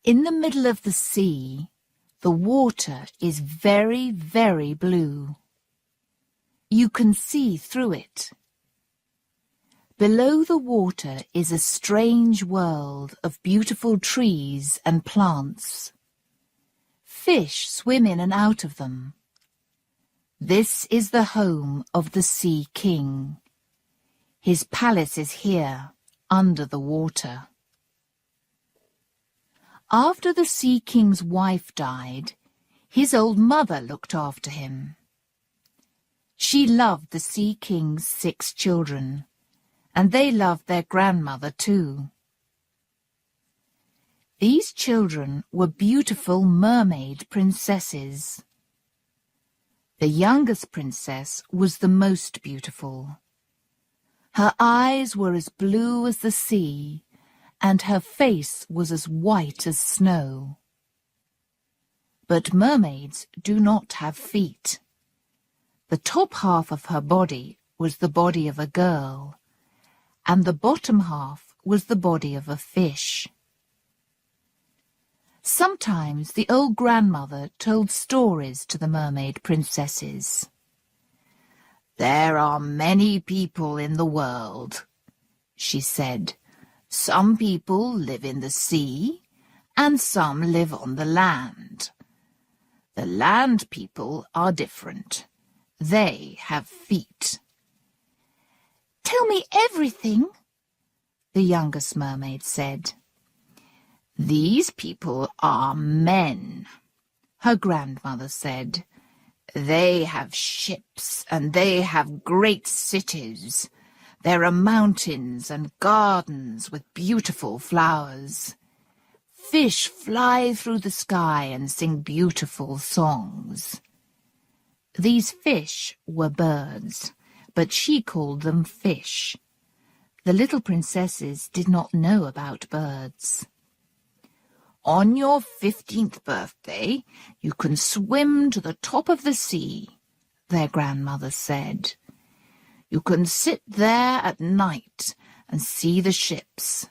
In the middle of the sea, the water is very, very blue. You can see through it. Below the water is a strange world of beautiful trees and plants. Fish swim in and out of them. This is the home of the Sea King. His palace is here, under the water. After the Sea King's wife died, his old mother looked after him. She loved the Sea King's 6 children, and they loved their grandmother too. These children were beautiful mermaid princesses. The youngest princess was the most beautiful. Her eyes were as blue as the sea, and her face was as white as snow. But mermaids do not have feet. The top half of her body was the body of a girl, and the bottom half was the body of a fish. Sometimes the old grandmother told stories to the mermaid princesses. "There are many people in the world," she said. "Some people live in the sea, and some live on the land. The land people are different. They have feet." "Tell me everything," the youngest mermaid said. "These people are men," her grandmother said. "They have ships and they have great cities. There are mountains and gardens with beautiful flowers. Fish fly through the sky and sing beautiful songs." These fish were birds, but she called them fish. The little princesses did not know about birds. "On your 15th birthday, you can swim to the top of the sea," their grandmother said. "You can sit there at night and see the ships,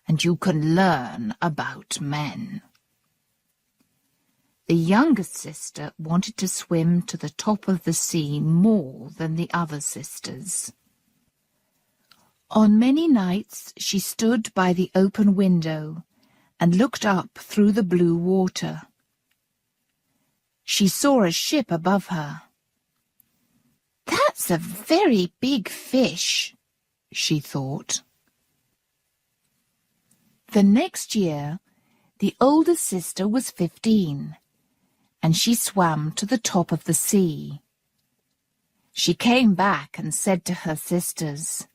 and you can learn about men." The youngest sister wanted to swim to the top of the sea more than the other sisters. On many nights she stood by the open window and looked up through the blue water. She saw a ship above her. "That's a very big fish," she thought. The next year, the oldest sister was 15, and she swam to the top of the sea. She came back and said to her sisters,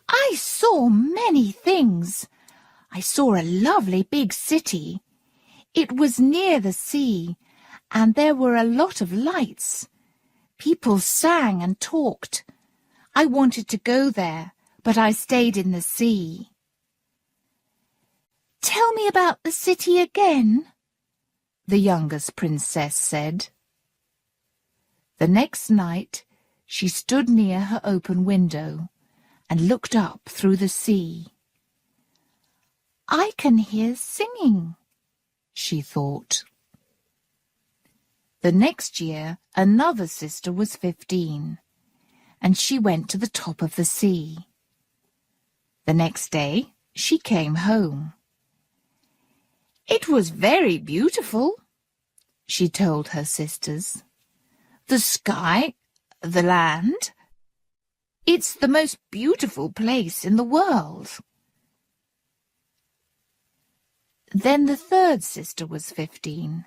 "I saw many things. I saw a lovely big city. It was near the sea, and there were a lot of lights. People sang and talked. I wanted to go there, but I stayed in the sea." "Tell me about the city again," the youngest princess said. The next night she stood near her open window and looked up through the sea. "I can hear singing," she thought. The next year another sister was 15, and she went to the top of the sea. The next day she came home. "It was very beautiful," she told her sisters. "The sky, the land. It's the most beautiful place in the world." Then the third sister was 15,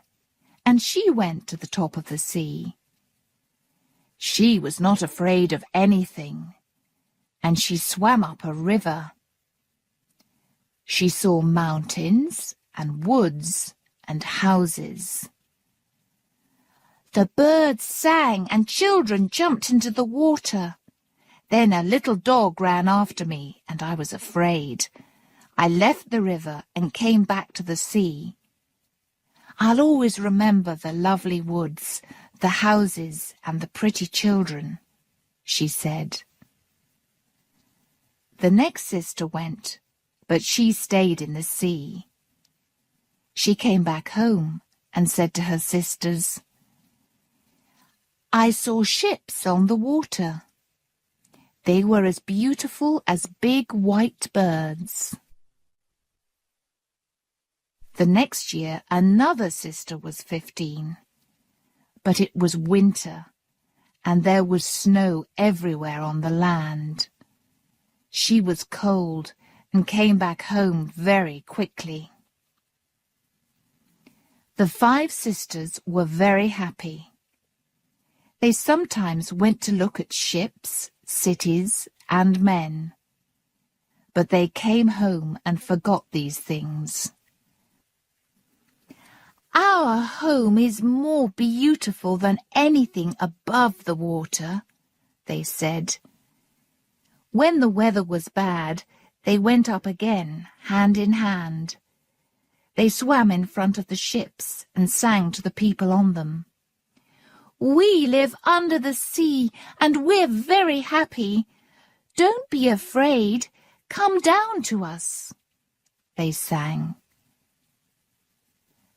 and she went to the top of the sea. She was not afraid of anything, and she swam up a river. She saw mountains and woods and houses. The birds sang and children jumped into the water. Then a little dog ran after me, and I was afraid. I left the river and came back to the sea. I'll always remember the lovely woods, the houses and the pretty children," she said. The next sister went, but she stayed in the sea. She came back home and said to her sisters, "I saw ships on the water. They were as beautiful as big white birds." The next year another sister was 15, but it was winter and there was snow everywhere on the land. She was cold and came back home very quickly. The 5 sisters were very happy. They sometimes went to look at ships, cities, and men. But they came home and forgot these things. "Our home is more beautiful than anything above the water," they said. When the weather was bad, they went up again, hand in hand. They swam in front of the ships and sang to the people on them. "We live under the sea, and we're very happy. Don't be afraid. Come down to us," they sang.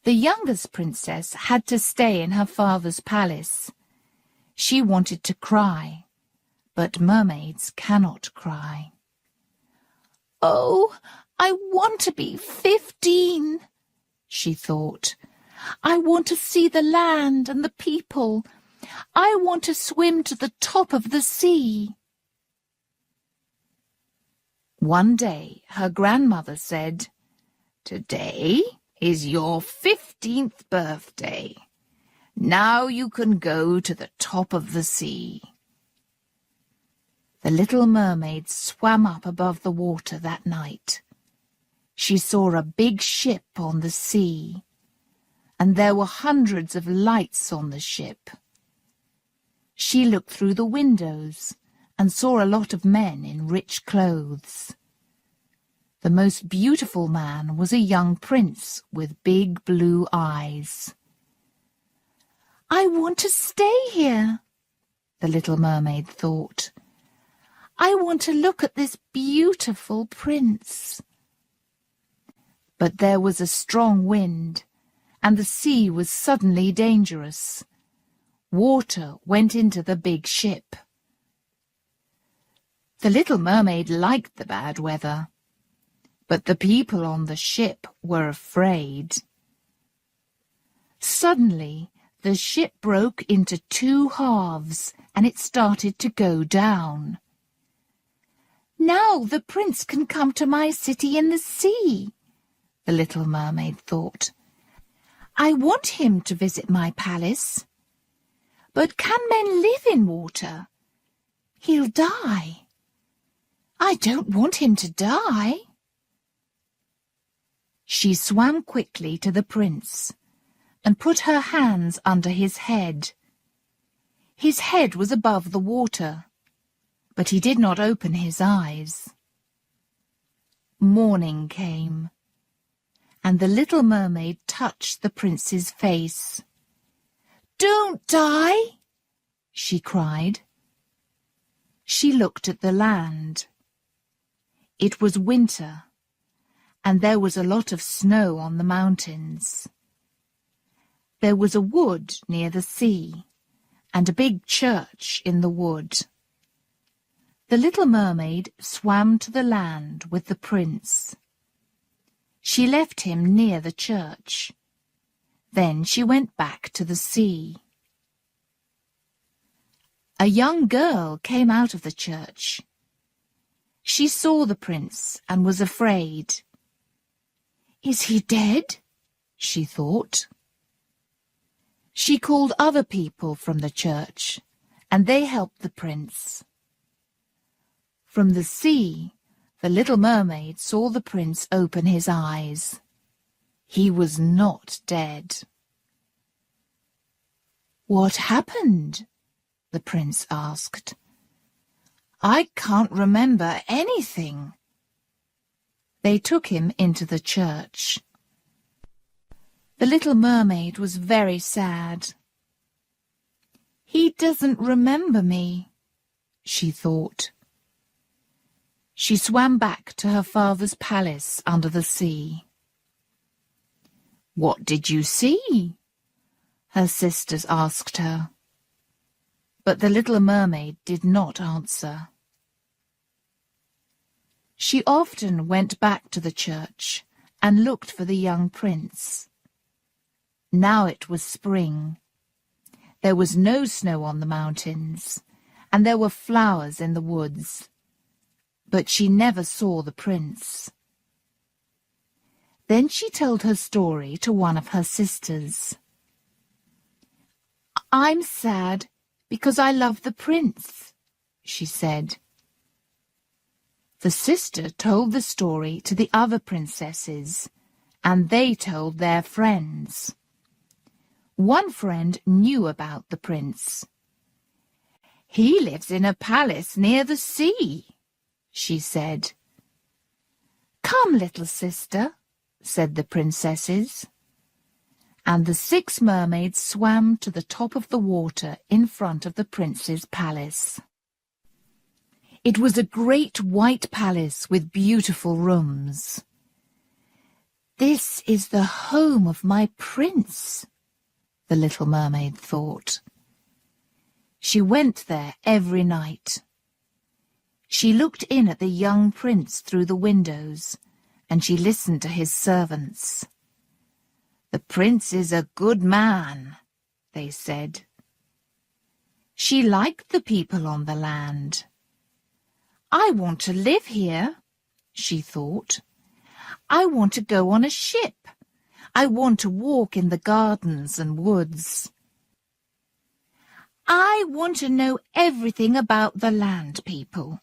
The youngest princess had to stay in her father's palace. She wanted to cry, but mermaids cannot cry. "Oh, I want to be 15, she thought. "I want to see the land and the people. I want to swim to the top of the sea." One day her grandmother said, "Today is your 15th birthday. Now you can go to the top of the sea." The little mermaid swam up above the water that night. She saw a big ship on the sea, and there were hundreds of lights on the ship. She looked through the windows and saw a lot of men in rich clothes. The most beautiful man was a young prince with big blue eyes. "I want to stay here," the little mermaid thought. "I want to look at this beautiful prince." But there was a strong wind, and the sea was suddenly dangerous. Water went into the big ship. The little mermaid liked the bad weather, but the people on the ship were afraid. Suddenly, the ship broke into 2 halves, and it started to go down. "Now the prince can come to my city in the sea," the little mermaid thought. "I want him to visit my palace. But can men live in water? He'll die. I don't want him to die." She swam quickly to the prince and put her hands under his head. His head was above the water, but he did not open his eyes. Morning came, and the little mermaid touched the prince's face. "Don't die!" she cried. She looked at the land. It was winter, and there was a lot of snow on the mountains. There was a wood near the sea, and a big church in the wood. The little mermaid swam to the land with the prince. She left him near the church. Then she went back to the sea. A young girl came out of the church. She saw the prince and was afraid. "Is he dead?" she thought. She called other people from the church, and they helped the prince. From the sea, the little mermaid saw the prince open his eyes. He was not dead. "What happened?" the prince asked. "I can't remember anything." They took him into the church. The little mermaid was very sad. "He doesn't remember me," she thought. She swam back to her father's palace under the sea. "What did you see?" her sisters asked her. But the little mermaid did not answer. She often went back to the church and looked for the young prince. Now it was spring. There was no snow on the mountains, and there were flowers in the woods. But she never saw the prince. Then she told her story to one of her sisters. "I'm sad because I love the prince," she said. The sister told the story to the other princesses, and they told their friends. One friend knew about the prince. "He lives in a palace near the sea," she said. "Come, little sister," said the princesses. And the 6 mermaids swam to the top of the water in front of the prince's palace. It was a great white palace with beautiful rooms. "This is the home of my prince," the little mermaid thought. She went there every night. She looked in at the young prince through the windows, and she listened to his servants. "The prince is a good man," they said. She liked the people on the land. "I want to live here," she thought. "I want to go on a ship. I want to walk in the gardens and woods. I want to know everything about the land people,"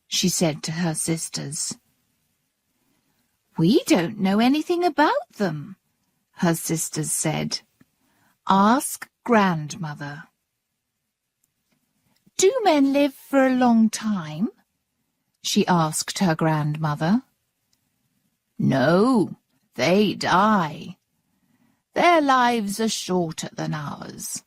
she said to her sisters. "We don't know anything about them," her sisters said. "Ask grandmother." "Do men live for a long time?" she asked her grandmother. "No, they die. Their lives are shorter than ours.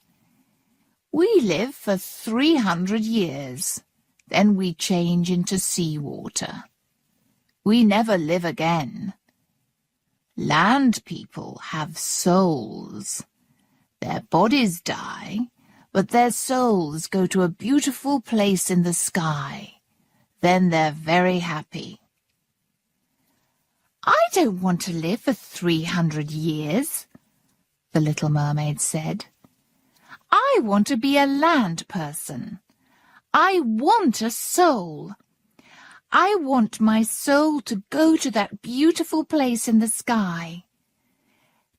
We live for 300 years, then we change into seawater. We never live again. Land people have souls. Their bodies die, but their souls go to a beautiful place in the sky. Then they're very happy." "I don't want to live for 300 years," the little mermaid said. "I want to be a land person. I want a soul. I want my soul to go to that beautiful place in the sky.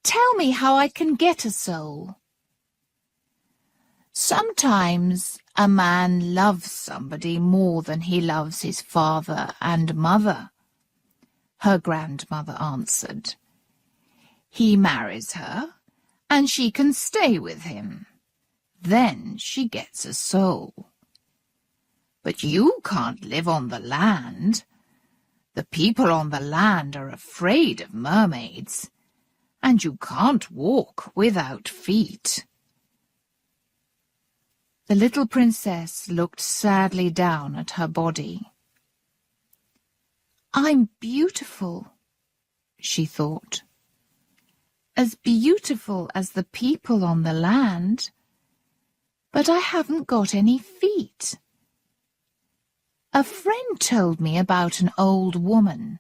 Tell me how I can get a soul." "Sometimes a man loves somebody more than he loves his father and mother," her grandmother answered. "He marries her, and she can stay with him. Then she gets a soul. But you can't live on the land. The people on the land are afraid of mermaids, and you can't walk without feet." The little princess looked sadly down at her body. "I'm beautiful," she thought. "As beautiful as the people on the land, but I haven't got any feet. A friend told me about an old woman.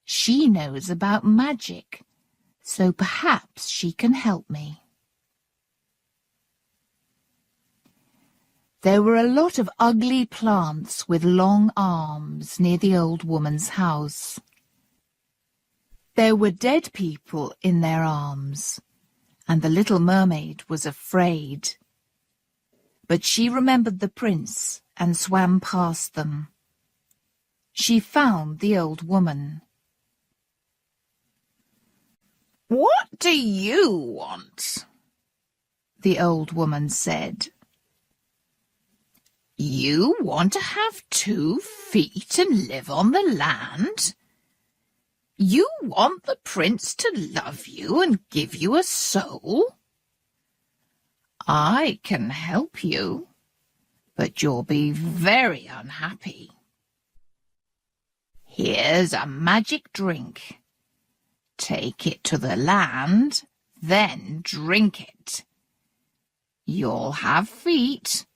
She knows about magic, so perhaps she can help me." There were a lot of ugly plants with long arms near the old woman's house. There were dead people in their arms, and the little mermaid was afraid. But she remembered the prince and swam past them. She found the old woman. "What do you want?" the old woman said. "You want to have 2 feet and live on the land? You want the prince to love you and give you a soul? I can help you, but you'll be very unhappy. Here's a magic drink. take it to the land, then drink it. You'll have feet,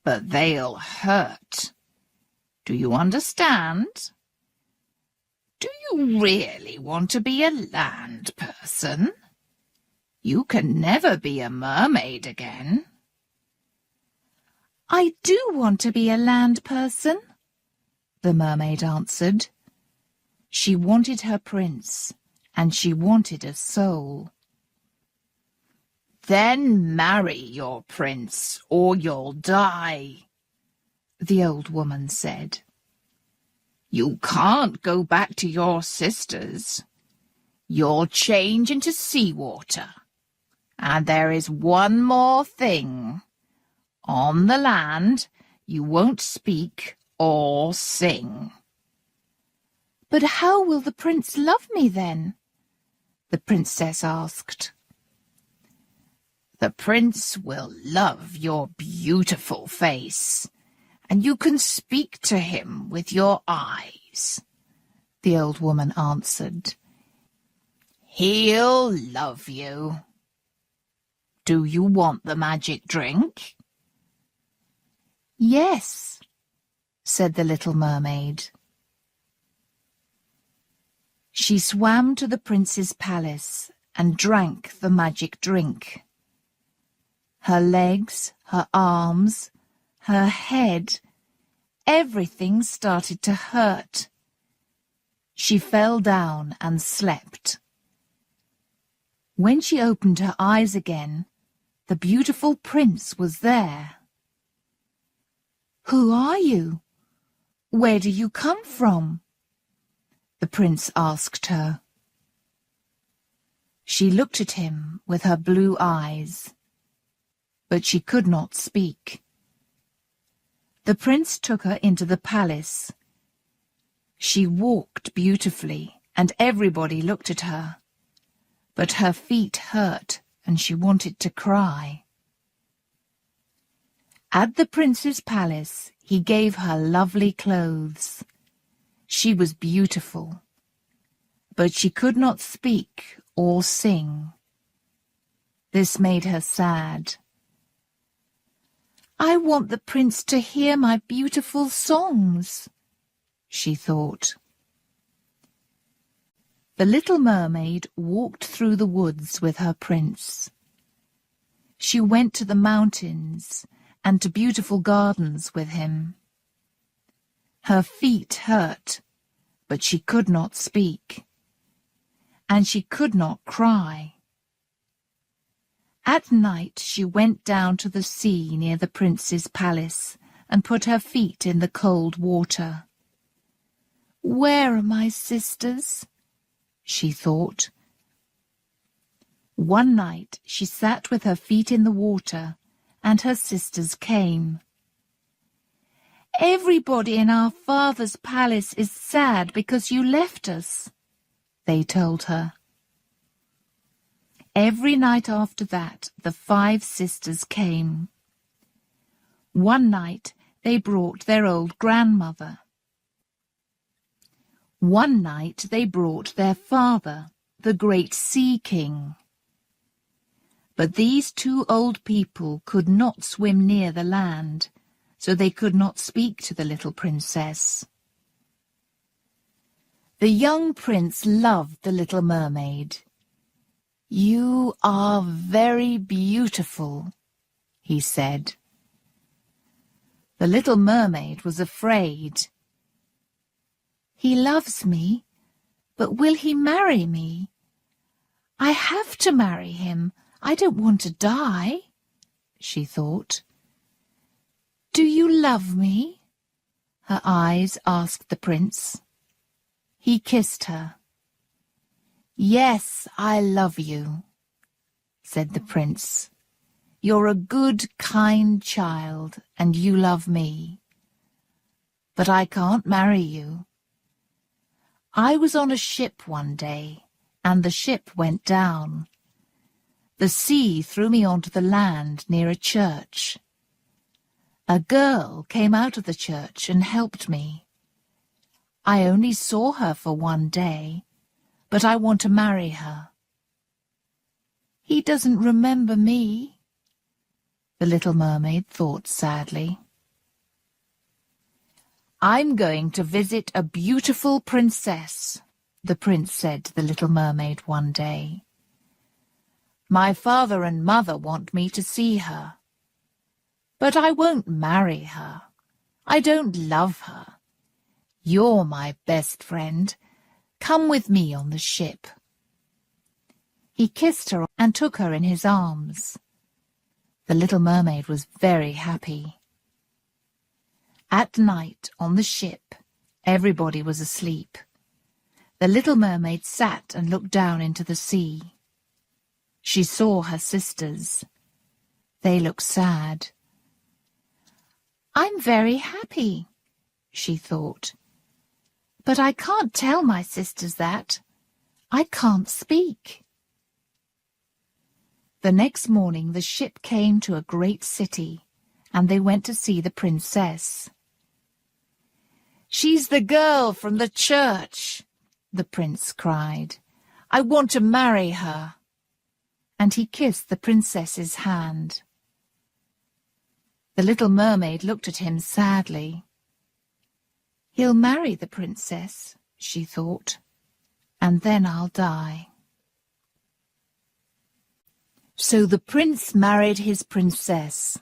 but they'll hurt. Do you understand? Do you really want to be a land person? You can never be a mermaid again. I do want to be a land person, the mermaid answered. She wanted her prince, and she wanted a soul. Then marry your prince, or you'll die, the old woman said. You can't go back to your sisters. You'll change into seawater. And there is one more thing. On the land, you won't speak or sing. But how will the prince love me then? The princess asked. The prince will love your beautiful face, and you can speak to him with your eyes, the old woman answered. He'll love you. Do you want the magic drink? Yes, said the little mermaid. She swam to the prince's palace and drank the magic drink. Her legs, her arms, her head, everything started to hurt. She fell down and slept. When she opened her eyes again, the beautiful prince was there. Who are you? Where do you come from? The prince asked her. She looked at him with her blue eyes, but she could not speak. The prince took her into the palace. She walked beautifully, and everybody looked at her, but her feet hurt and she wanted to cry. At the prince's palace, he gave her lovely clothes. She was beautiful, but she could not speak or sing. This made her sad. I want the prince to hear my beautiful songs, she thought. The little mermaid walked through the woods with her prince. She went to the mountains and to beautiful gardens with him. Her feet hurt, but she could not speak, and she could not cry. At night she went down to the sea near the prince's palace and put her feet in the cold water. Where are my sisters? She thought. One night she sat with her feet in the water, and her sisters came. Everybody in our father's palace is sad because you left us, they told her. Every night after that, the 5 sisters came. One night they brought their old grandmother. One night they brought their father, the great sea king. But these 2 old people could not swim near the land, so they could not speak to the little princess. The young prince loved the little mermaid. You are very beautiful, he said. The little mermaid was afraid. He loves me, but will he marry me? I have to marry him. I don't want to die, she thought. Do you love me? Her eyes asked the prince. He kissed her. Yes, I love you, said the prince. You're a good, kind child, and you love me. But I can't marry you. I was on a ship one day, and the ship went down. The sea threw me onto the land near a church. A girl came out of the church and helped me. I only saw her for one day, but I want to marry her." "He doesn't remember me," the little mermaid thought sadly. "I'm going to visit a beautiful princess," the prince said to the little mermaid one day. "My father and mother want me to see her. But I won't marry her. I don't love her. You're my best friend. Come with me on the ship." He kissed her and took her in his arms. The little mermaid was very happy. At night, on the ship, everybody was asleep. The little mermaid sat and looked down into the sea. She saw her sisters. They looked sad. "I'm very happy," she thought. "But I can't tell my sisters that. I can't speak." The next morning the ship came to a great city, and they went to see the princess. "She's the girl from the church," the prince cried. "I want to marry her." And he kissed the princess's hand. The little mermaid looked at him sadly. "He'll marry the princess," she thought, "and then I'll die." So the prince married his princess.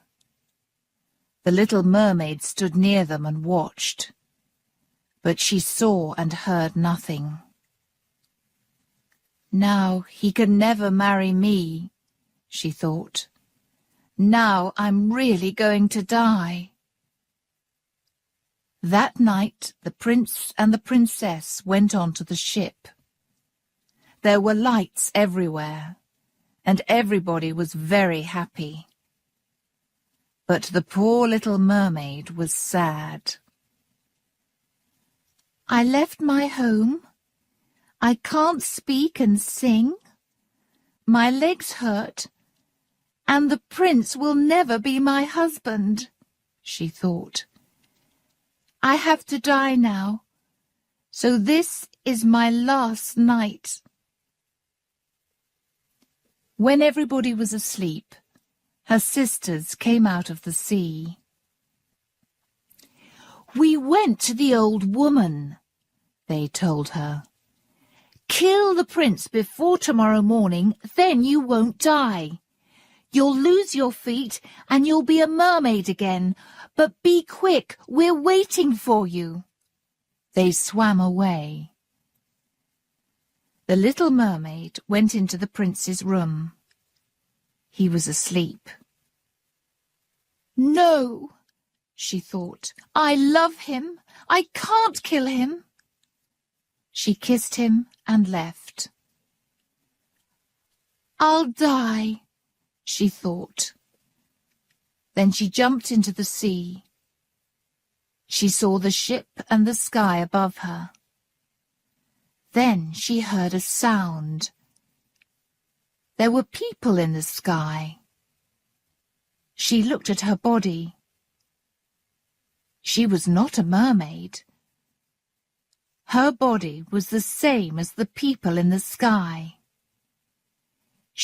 The little mermaid stood near them and watched, but she saw and heard nothing. "Now he can never marry me," she thought. "Now I'm really going to die." That night the prince and the princess went on to the ship. There were lights everywhere, and everybody was very happy. But the poor little mermaid was sad. "I left my home. I can't speak and sing. My legs hurt, and the prince will never be my husband," she thought. "I have to die now, so this is my last night." When everybody was asleep, her sisters came out of the sea. "We went to the old woman," they told her. "Kill the prince before tomorrow morning, then you won't die. You'll lose your feet and you'll be a mermaid again, but be quick, we're waiting for you." They swam away. The little mermaid went into the prince's room. He was asleep. "No," she thought, "I love him. I can't kill him." She kissed him and left. "I'll die," she thought. Then she jumped into the sea. She saw the ship and the sky above her. Then she heard a sound. There were people in the sky. She looked at her body. She was not a mermaid. Her body was the same as the people in the sky.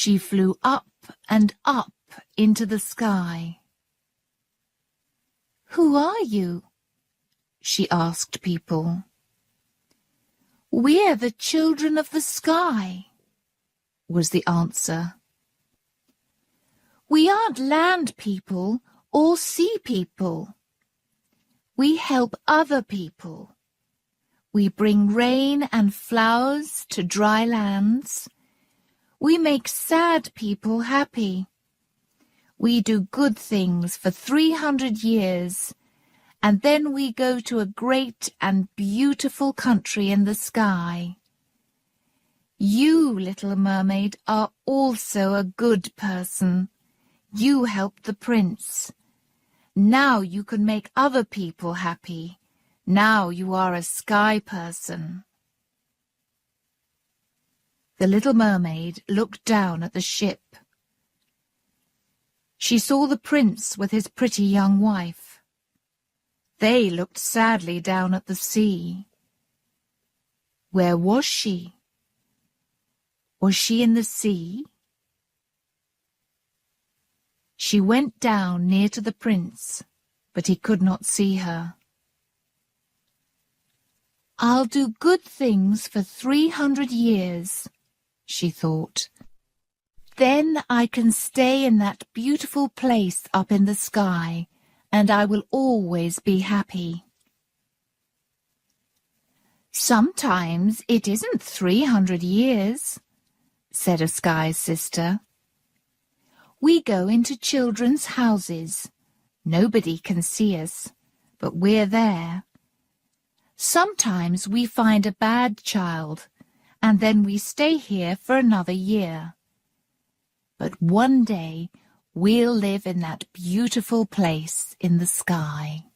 She flew up and up into the sky. "Who are you?" she asked people. "We're the children of the sky," was the answer. "We aren't land people or sea people. We help other people. We bring rain and flowers to dry lands. We make sad people happy. We do good things for 300 years, and then we go to a great and beautiful country in the sky. You, little mermaid, are also a good person. You helped the prince. Now you can make other people happy. Now you are a sky person." The little mermaid looked down at the ship. She saw the prince with his pretty young wife. They looked sadly down at the sea. Where was she? Was she in the sea? She went down near to the prince, but he could not see her. "I'll do good things for 300 years," she thought. "Then I can stay in that beautiful place up in the sky, and I will always be happy." "Sometimes it isn't 300 years," said a sky sister. "We go into children's houses. Nobody can see us, but we're there. Sometimes we find a bad child, and then we stay here for another year. But one day we'll live in that beautiful place in the sky."